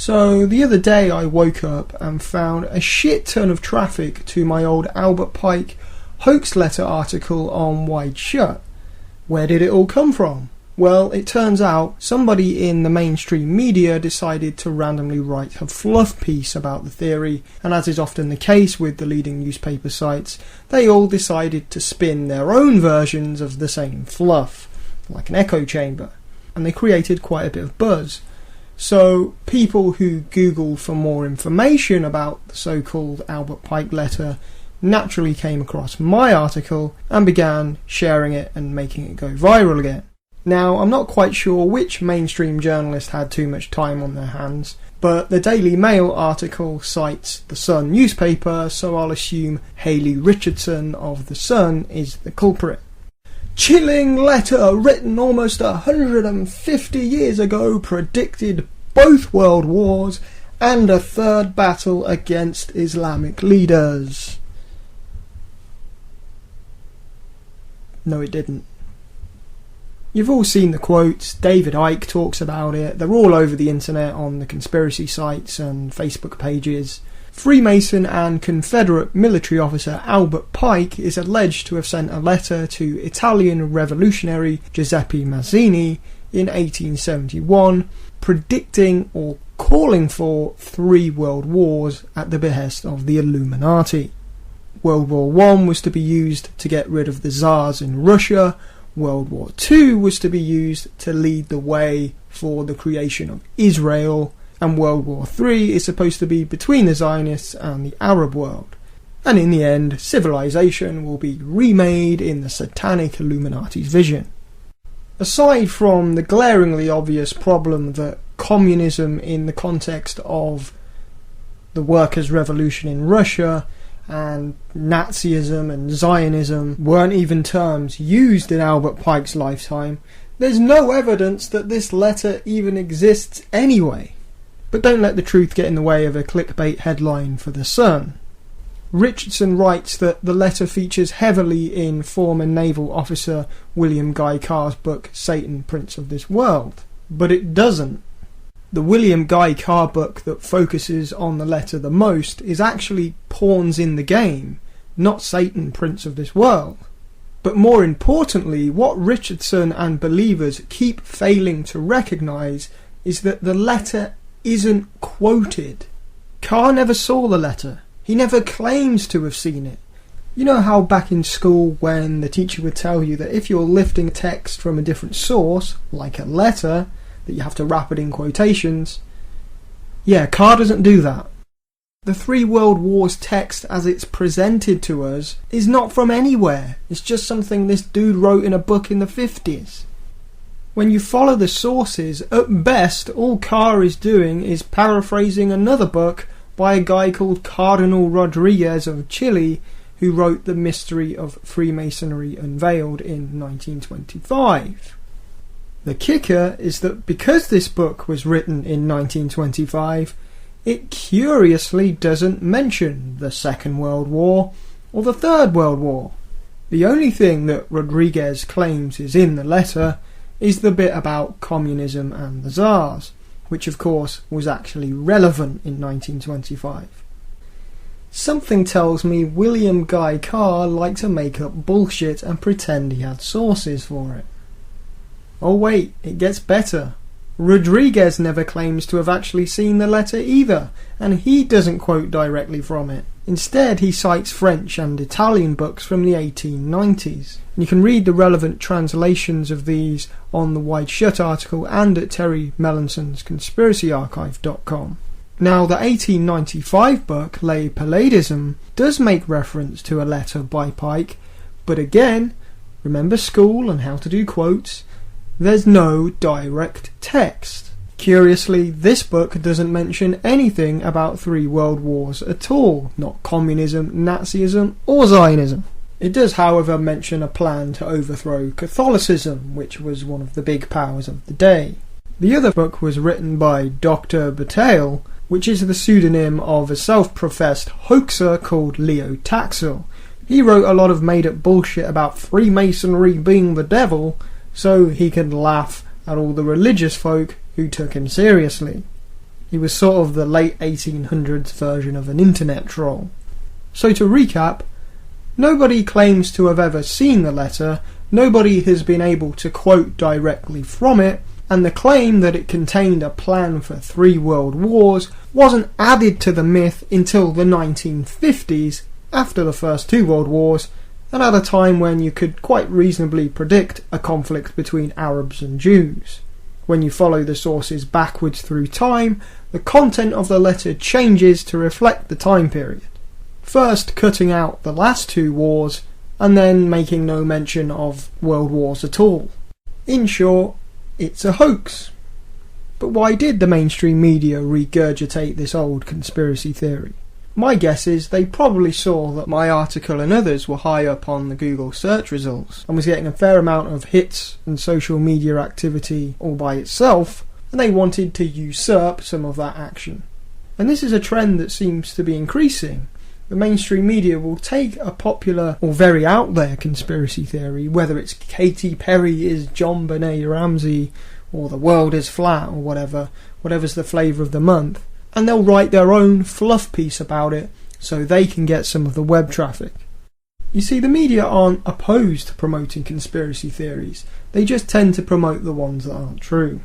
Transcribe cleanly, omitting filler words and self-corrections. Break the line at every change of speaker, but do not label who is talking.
So the other day I woke up and found a shit ton of traffic to my old Albert Pike hoax letter article on Wide Shut. Where did it all come from? Well, it turns out somebody in the mainstream media decided to randomly write a fluff piece about the theory, and as is often the case with the leading newspaper sites, they all decided to spin their own versions of the same fluff, like an echo chamber, and they created quite a bit of buzz. So people who Googled for more information about the so-called Albert Pike letter naturally came across my article and began sharing it and making it go viral again. Now, I'm not quite sure which mainstream journalist had too much time on their hands, but the Daily Mail article cites the Sun newspaper, so I'll assume Hayley Richardson of the Sun is the culprit. Chilling letter written almost 150 years ago predicted both world wars and a third battle against Islamic leaders. No, it didn't. You've all seen the quotes. David Icke talks about it. They're all over the internet on the conspiracy sites and Facebook pages. Freemason and Confederate military officer Albert Pike is alleged to have sent a letter to Italian revolutionary Giuseppe Mazzini in 1871 predicting or calling for 3 world wars at the behest of the Illuminati. World War I was to be used to get rid of the Tsars in Russia. World War II was to be used to lead the way for the creation of Israel, and World War III is supposed to be between the Zionists and the Arab world. And in the end, civilization will be remade in the Satanic Illuminati's vision. Aside from the glaringly obvious problem that communism in the context of the workers' revolution in Russia and Nazism and Zionism weren't even terms used in Albert Pike's lifetime, there's no evidence that this letter even exists anyway. But don't let the truth get in the way of a clickbait headline for The Sun. Richardson writes that the letter features heavily in former naval officer William Guy Carr's book Satan, Prince of This World. But it doesn't. The William Guy Carr book that focuses on the letter the most is actually Pawns in the Game, not Satan, Prince of This World. But more importantly, what Richardson and believers keep failing to recognise is that the letter isn't quoted. Carr never saw the letter. He never claims to have seen it. You know how back in school when the teacher would tell you that if you're lifting text from a different source, like a letter, that you have to wrap it in quotations? Yeah, Carr doesn't do that. The 3 World Wars text as it's presented to us is not from anywhere. It's just something this dude wrote in a book in the 50s. When you follow the sources, at best all Carr is doing is paraphrasing another book by a guy called Cardinal Rodriguez of Chile, who wrote The Mystery of Freemasonry Unveiled in 1925. The kicker is that because this book was written in 1925, it curiously doesn't mention the Second World War or the Third World War. The only thing that Rodriguez claims is in the letter is the bit about communism and the Tsars, which of course was actually relevant in 1925. Something tells me William Guy Carr liked to make up bullshit and pretend he had sources for it. Oh wait, it gets better. Rodriguez never claims to have actually seen the letter either, and he doesn't quote directly from it. Instead, he cites French and Italian books from the 1890s. You can read the relevant translations of these on the Wide Shut article and at Terry Mellanson's conspiracyarchive.com. Now, the 1895 book, Le Palladism, does make reference to a letter by Pike, but again, remember school and how to do quotes, there's no direct text. Curiously, this book doesn't mention anything about 3 world wars at all, not communism, Nazism or Zionism. It does, however, mention a plan to overthrow Catholicism, which was one of the big powers of the day. The other book was written by Dr. Taxil, which is the pseudonym of a self-professed hoaxer called Leo Taxil. He wrote a lot of made-up bullshit about Freemasonry being the devil, so he could laugh at all the religious folk who took him seriously. He was sort of the late 1800s version of an internet troll. So to recap, nobody claims to have ever seen the letter, nobody has been able to quote directly from it, and the claim that it contained a plan for 3 world wars wasn't added to the myth until the 1950s, after the first 2 world wars, and at a time when you could quite reasonably predict a conflict between Arabs and Jews. When you follow the sources backwards through time, the content of the letter changes to reflect the time period. First cutting out the last 2 wars, and then making no mention of world wars at all. In short, it's a hoax. But why did the mainstream media regurgitate this old conspiracy theory? My guess is they probably saw that my article and others were high up on the Google search results and was getting a fair amount of hits and social media activity all by itself, and they wanted to usurp some of that action. And this is a trend that seems to be increasing. The mainstream media will take a popular or very out there conspiracy theory, whether it's Katy Perry is John Benet Ramsey or the world is flat or whatever's the flavour of the month, and they'll write their own fluff piece about it so they can get some of the web traffic. You see, the media aren't opposed to promoting conspiracy theories, they just tend to promote the ones that aren't true.